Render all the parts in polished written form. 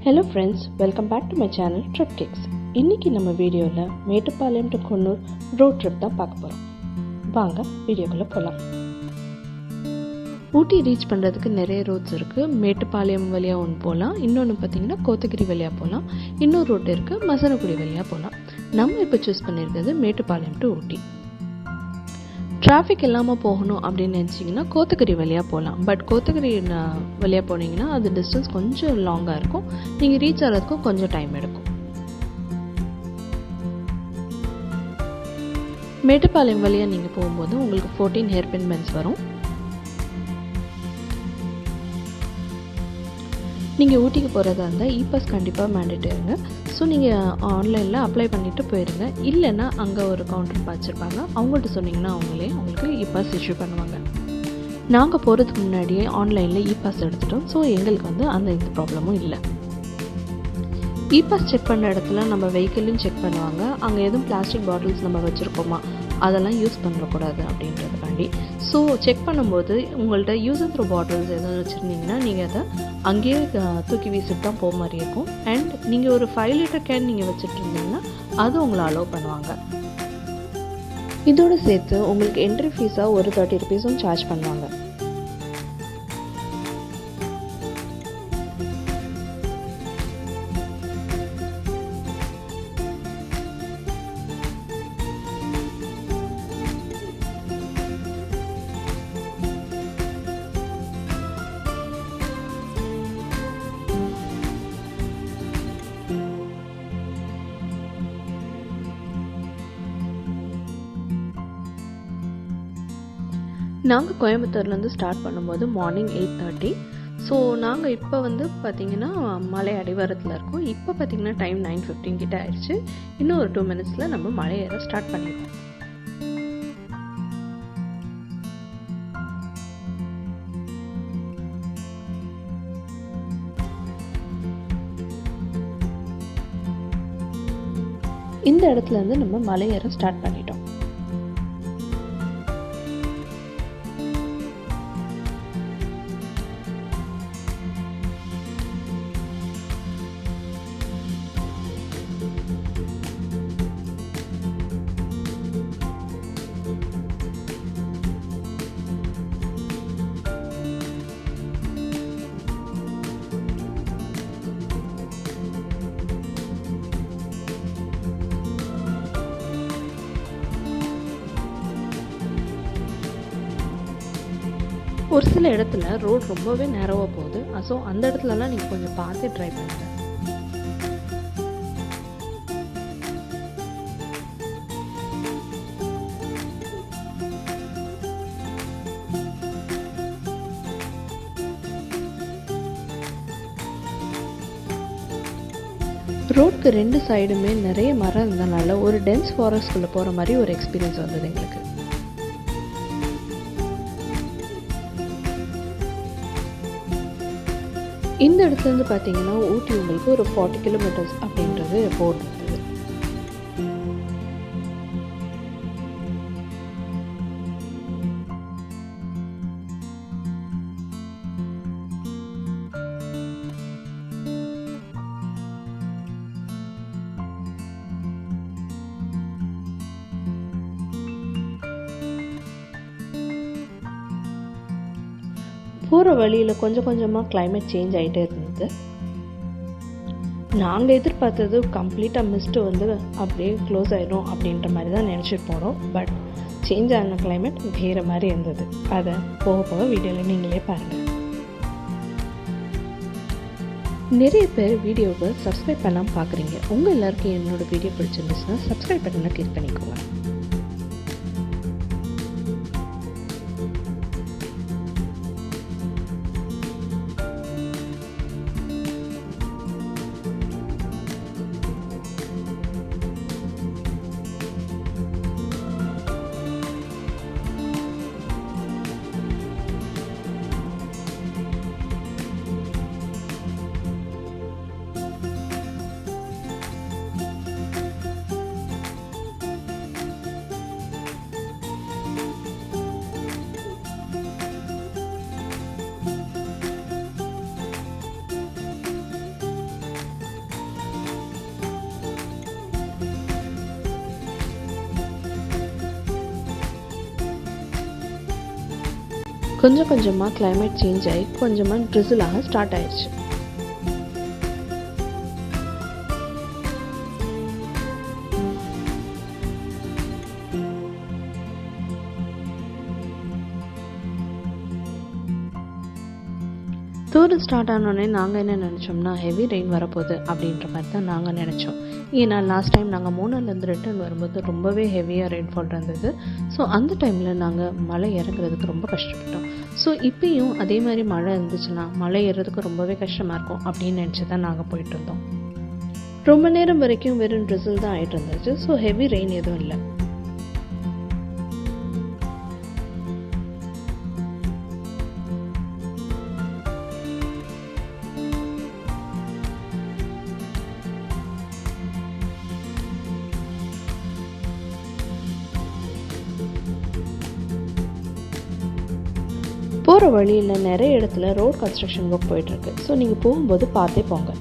Hello friends, welcome back to my channel Trip Kicks. இன்னைக்கு நம்ம வீடியோல Mettupalayam to Coonoor road trip தான் பார்க்க போறோம். வாங்க வீடியோக்குள்ள போலாம். ஊட்டி ரீச் பண்றதுக்கு நிறைய ரோட்ஸ் இருக்கு. மேட்டுப்பாளையம் வழியா ஒன்று போகலாம், இன்னொன்று பார்த்தீங்கன்னா கோத்தகிரி வழியா போகலாம், இன்னொரு ரோட் இருக்கு மசனகுடி வழியா போகலாம். நம்ம இப்போ சூஸ் பண்ணியிருக்கிறது மேட்டுப்பாளையம் டு ஊட்டி. டிராஃபிக் இல்லாமல் போகணும் அப்படின்னு நினச்சிங்கன்னா கோத்தகிரி வழியாக போகலாம். பட் கோத்தகிரி வழியாக போனீங்கன்னா அது டிஸ்டன்ஸ் கொஞ்சம் லாங்காக இருக்கும், நீங்கள் ரீச் ஆகிறதுக்கும் கொஞ்சம் டைம் எடுக்கும். மேட்டுப்பாளையம் வழியாக நீங்கள் போகும்போது உங்களுக்கு 14 ஹேர்பின் பென்ஸ் வரும். நீங்கள் ஊட்டிக்கு போகிறதா இருந்தால் இ-பாஸ் கண்டிப்பாக மேண்டேட்டரிங்க. ஸோ நீங்கள் ஆன்லைனில் அப்ளை பண்ணிவிட்டு போயிடுங்க. இல்லைன்னா அங்கே ஒரு கவுண்டர் வச்சுருப்பாங்க, அவங்கள்ட்ட சொன்னிங்கன்னா அவங்களே உங்களுக்கு இ-பாஸ் இஷ்யூ பண்ணுவாங்க. நாங்கள் போகிறதுக்கு முன்னாடியே ஆன்லைனில் இ-பாஸ் எடுத்துட்டோம். ஸோ எங்களுக்கு அந்த எந்த ப்ராப்ளமும் இல்லை. இ-பாஸ் செக் பண்ண இடத்துல நம்ம வெஹிக்கிளையும் செக் பண்ணுவாங்க. அங்கே எதுவும் பிளாஸ்டிக் பாட்டில்ஸ் நம்ம வச்சுருக்கோமா அதெல்லாம் யூஸ் பண்ணக்கூடாது அப்படின்றதுக்காண்டி. ஸோ செக் பண்ணும்போது உங்கள்கிட்ட யூஸ் அண்ட் த்ரோ பாட்டில்ஸ் எதாவது வச்சுருந்தீங்கன்னா நீங்கள் அதை அங்கேயே தூக்கி வீசிட்டு தான் போக மாதிரி இருக்கும். அண்ட் நீங்கள் ஒரு 5 லிட்டர் கேன் நீங்கள் வச்சுட்டு இருந்தீங்கன்னா அது உங்களை அலோவ் பண்ணுவாங்க. இதோடு சேர்த்து உங்களுக்கு என்ட்ரி ஃபீஸாக ஒரு 30 ருபீஸும் சார்ஜ் பண்ணுவாங்க. நாங்கள் கோயம்புத்தூர்லேருந்து ஸ்டார்ட் பண்ணும்போது மார்னிங் 8:30. ஸோ நாங்கள் இப்போ பார்த்திங்கன்னா மலை அடிவாரத்தில் இருக்கோம். இப்போ பார்த்திங்கன்னா டைம் 9:15 கிட்ட ஆயிடுச்சு. இன்னும் ஒரு 2 மினிட்ஸில் நம்ம மலை ஏற ஸ்டார்ட் பண்ணிடுவோம். இந்த இடத்துலேருந்து நம்ம மலை ஏற ஸ்டார்ட் பண்ணிட்டோம். ஒரு சில இடத்துல ரோட் ரொம்பவே நேரோவாக போகுது. ஸோ அந்த இடத்துலலாம் நீங்கள் கொஞ்சம் பார்த்து ட்ரை பண்ணுங்கள். ரோட்க்கு 2 சைடுமே நிறைய மரம் இருந்தனால ஒரு டென்ஸ் ஃபாரஸ்ட்குள்ளே போகிற மாதிரி ஒரு எக்ஸ்பீரியன்ஸ் வந்தது எங்களுக்கு. இந்த இடத்துலேருந்து பார்த்தீங்கன்னா ஊட்டி உங்களுக்கு ஒரு 40 கிலோமீட்டர்ஸ் அப்படின்றது போர்டு இருந்தது. போகிற வழியில் கொஞ்சம் கொஞ்சமாக கிளைமேட் சேஞ்ச் ஆகிட்டே இருந்தது. நாங்கள் எதிர்பார்த்தது கம்ப்ளீட்டாக மிஸ்ட்டு அப்படியே க்ளோஸ் ஆகிடும் அப்படின்ற மாதிரி தான் நினச்சிட்டு போகிறோம். பட் சேஞ்ச் ஆன கிளைமேட் வேறு மாதிரி இருந்தது. அதை போக போக வீடியோவில் நீங்களே பாருங்கள். நிறைய பேர் வீடியோவை சப்ஸ்கிரைப் பண்ணாமல் பார்க்குறீங்க. உங்கள் எல்லாருக்கும் என்னோடய வீடியோ பிடிச்சிருந்துச்சுன்னா சப்ஸ்கிரைப் பட்டனை கிளிக் பண்ணிக்கோங்க. கொஞ்சம் கொஞ்சமாக கிளைமேட் சேஞ்ச் ஆகி கொஞ்சமாக ட்ரிசில் ஆக ஸ்டார்ட் ஆயிடுச்சு. தூரம் ஸ்டார்ட் ஆனோடனே நாங்கள் என்ன நினச்சோம்னா ஹெவி ரெயின் வரப்போகுது அப்படின்ற மாதிரி தான் நாங்கள் நினச்சோம். ஏன்னா லாஸ்ட் டைம் நாங்கள் மூணார்லேருந்து ரிட்டர்ன் வரும்போது ரொம்பவே ஹெவியாக ரெயின்ஃபால் இருந்தது. ஸோ அந்த டைமில் நாங்கள் மலை இறங்குறதுக்கு ரொம்ப கஷ்டப்பட்டோம். ஸோ இப்பயும் அதே மாதிரி மழை இருந்துச்சுன்னா மலை ஏறுறதுக்கு ரொம்பவே கஷ்டமாக இருக்கும் அப்படின்னு நினச்சி தான் நாங்கள் போயிட்டு இருந்தோம். ரொம்ப நேரம் வரைக்கும் வெறும் ட்ரிசில் தான் ஆகிட்டு இருந்துச்சு. ஸோ ஹெவி ரெயின் எதுவும் இல்லை. போகிற வழியில் நிறைய இடத்துல ரோட் கன்ஸ்ட்ரக்ஷன் ஒர்க் போயிட்டுருக்கு. ஸோ நீங்கள் போகும்போது பார்த்தே போங்க.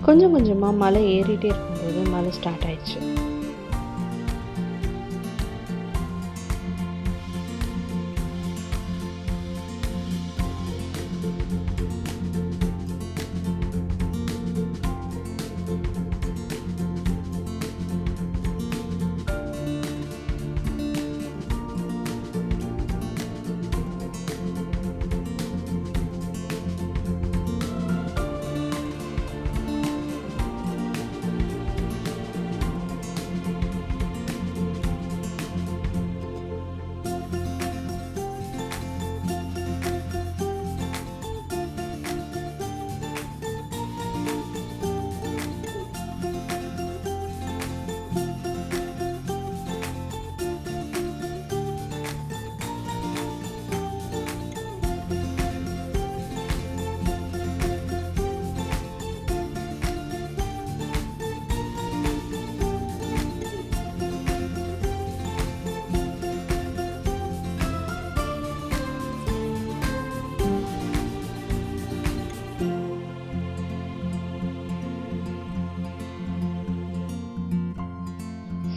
கொஞ்சம் கொஞ்சமாக மலை ஏறிட்டே இருக்கும்போது மழை ஸ்டார்ட் ஆயிடுச்சு.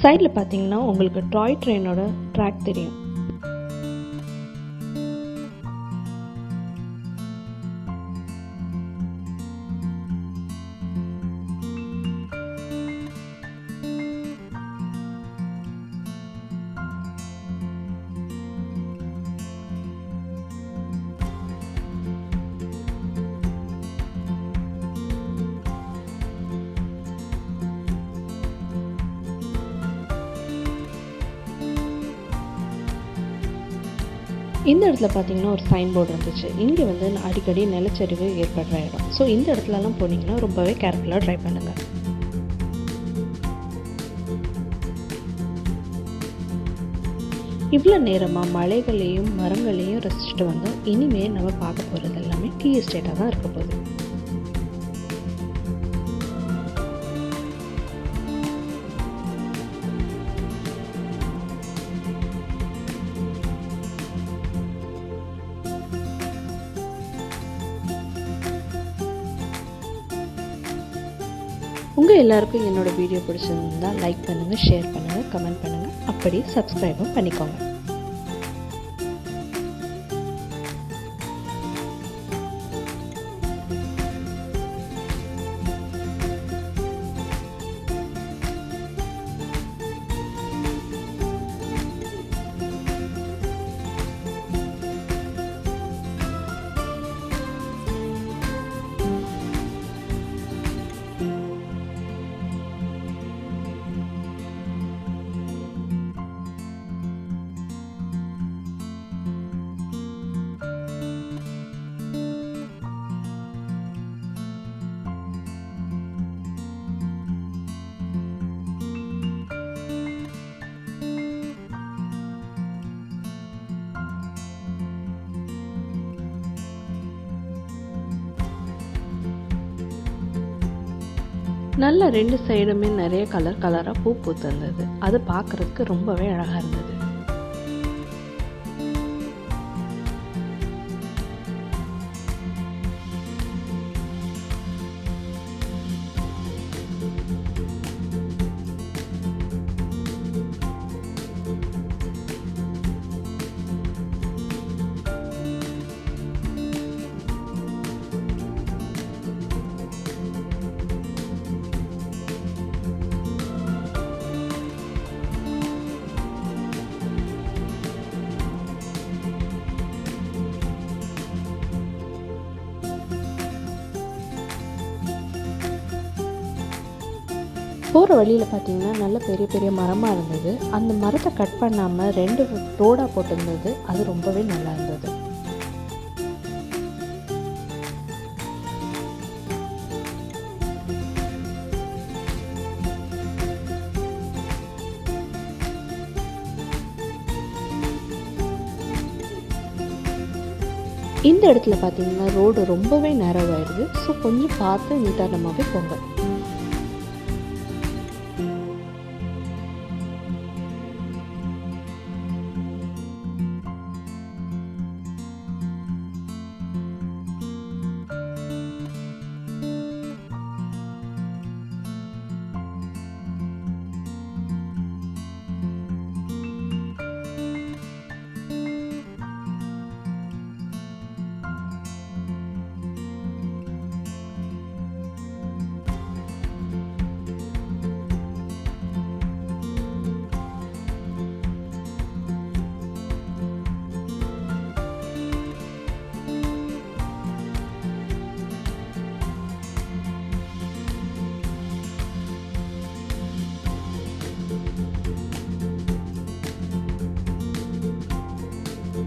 சைடில் பார்த்தீங்கன்னா உங்களுக்கு டாய் ட்ரெயினோட ட்ராக் தெரியும். இந்த இடத்துல பார்த்தீங்கன்னா ஒரு சைன் போர்டு இருந்துச்சு. இங்கே வந்து அடிக்கடி நிலச்சரிவு ஏற்படுற இடம். ஸோ இந்த இடத்துலலாம் போனீங்கன்னா ரொம்பவே கேர்ஃபுல்லாக ட்ரை பண்ணுங்கள். இவ்வளோ நேரமாக மலைகளையும் மரங்களையும் ரசிச்சுட்டு வந்தோம். இனிமேல் நம்ம பார்க்க போகிறது எல்லாமே டீ எஸ்டேட்டாக தான் இருக்க போகுது. உங்கள் எல்லாருக்கும் என்னோடய வீடியோ பிடிச்சிருந்தால் லைக் பண்ணுங்கள், ஷேர் பண்ணுங்கள், கமெண்ட் பண்ணுங்கள், அப்படியே சப்ஸ்கிரைபும் பண்ணிக்கோங்க. நல்ல 2 சைடுமே நிறைய கலராக பூ பூத்திருந்தது. அது பார்க்குறதுக்கு ரொம்பவே அழகாக இருந்தது. போகிற வழியில் பார்த்தீங்கன்னா நல்ல பெரிய பெரிய மரமாக இருந்தது. அந்த மரத்தை கட் பண்ணாமல் 2 ரோடாக போட்டிருந்தது. அது ரொம்பவே நல்லா இருந்தது. இந்த இடத்துல பார்த்தீங்கன்னா ரோடு ரொம்பவே நேரோவாயிடுது. ஸோ கொஞ்சம் பார்த்து நிதானமாகவே போங்க.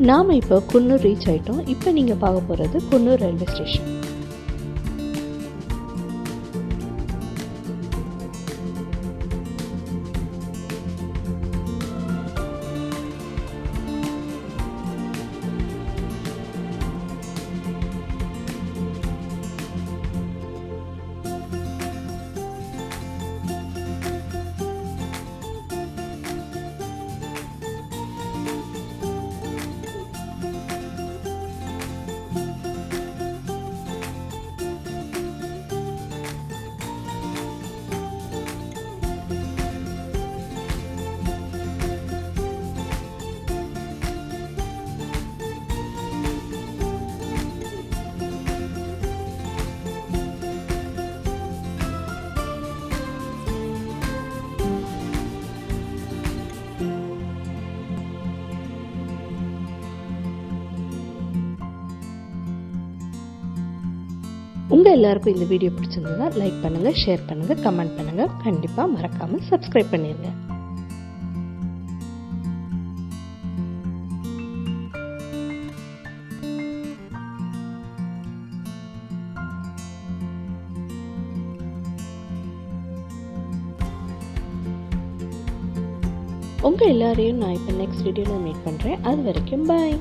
நாம் இப்போ குன்னூர் ரீச் ஆகிட்டோம். இப்போ நீங்கள் பார்க்க போகிறது குன்னூர் ரயில்வே ஸ்டேஷன். உங்கள் எல்லாருக்கும் இந்த வீடியோ பிடிச்சிருந்ததா லைக் பண்ணுங்கள், ஷேர் பண்ணுங்கள், கமெண்ட் பண்ணுங்கள். கண்டிப்பாக மறக்காமல் சப்ஸ்கிரைப் பண்ணிடுங்க. உங்கள் எல்லாரையும் நான் இப்போ நெக்ஸ்ட் வீடியோவில் மீட் பண்ணுறேன். அது வரைக்கும் பாய்.